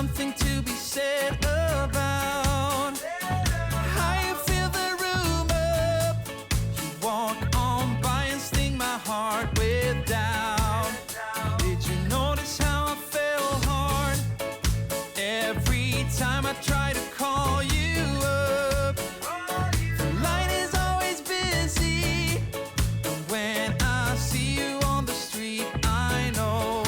something to be said about how you fill the room up. You walk on by and sting my heart with doubt. Did you notice how I fell hard every time I try to call you up? The line is always busy, and when I see you on the street, I know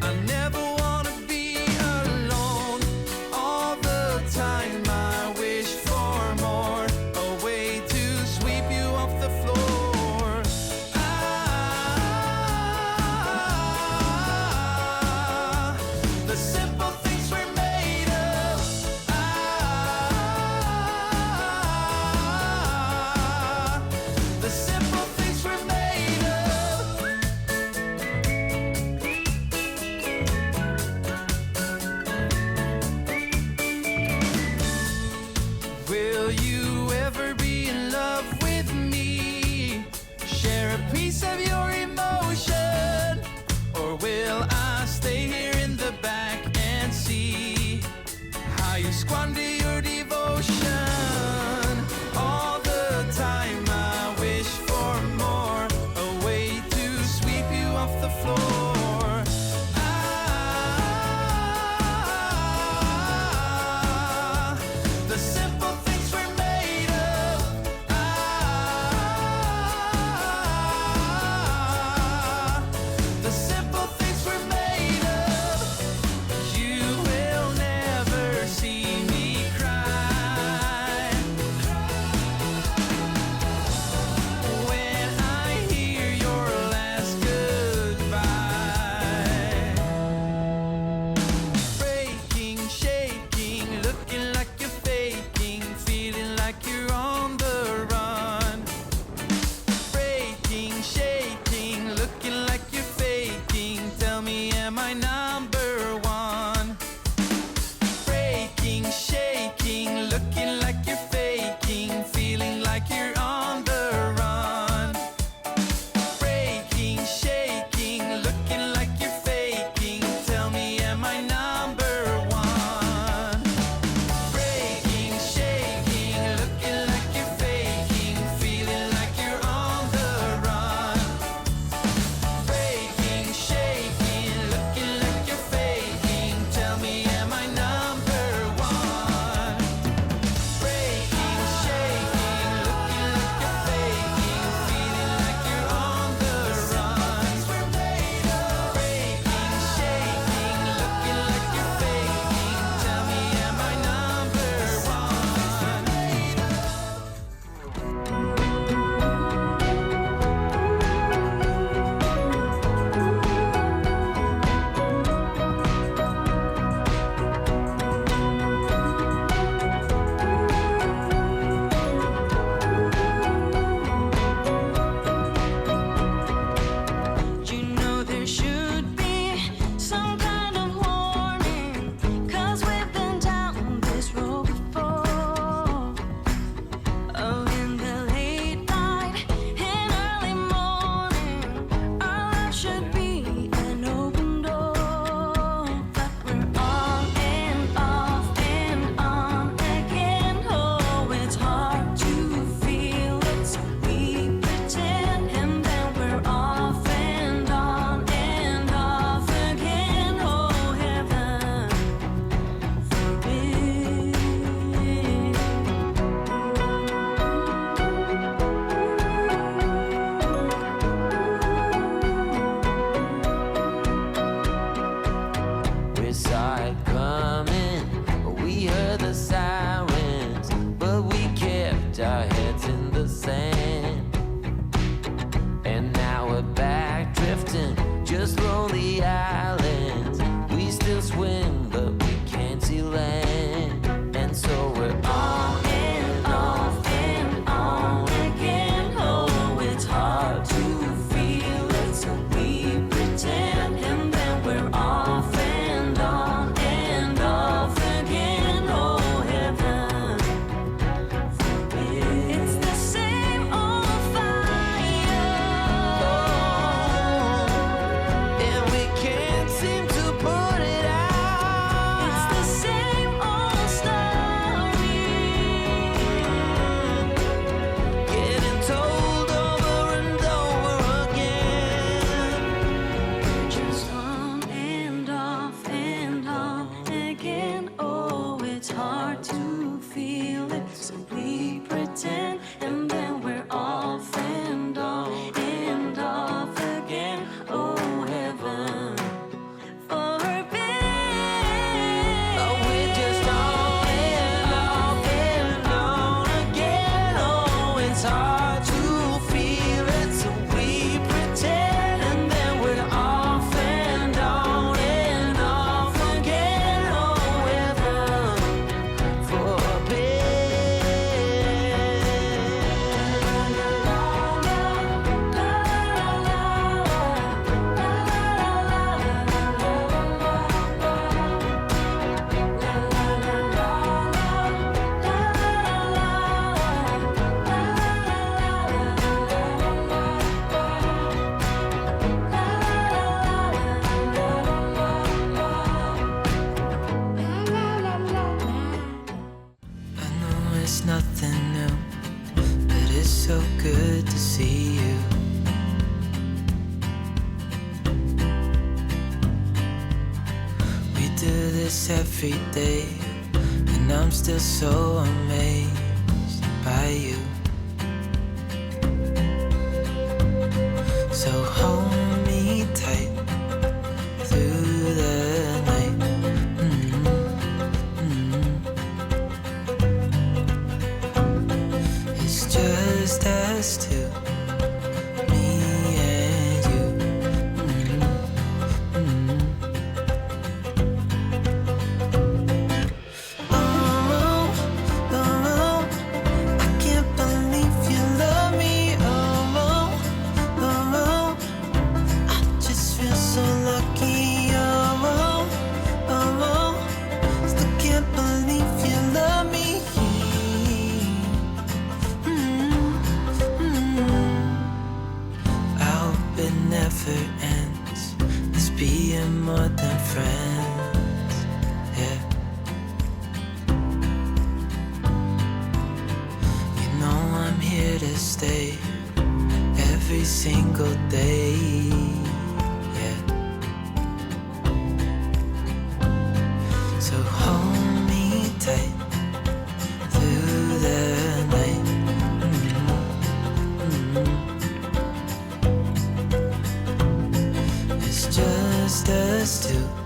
I never wanna be alone. this every day, and I'm still so amazed by you. So hold me tight through the night. It's just us two, me and you. Oh, oh, I can't believe you love me. Oh, oh, I just feel so lucky. Oh, oh, still can't believe you love me. I hope it never ends, this being more than friends, yeah. You know I'm here to stay every single day, yeah. So hold me tight through the night. It's just us two.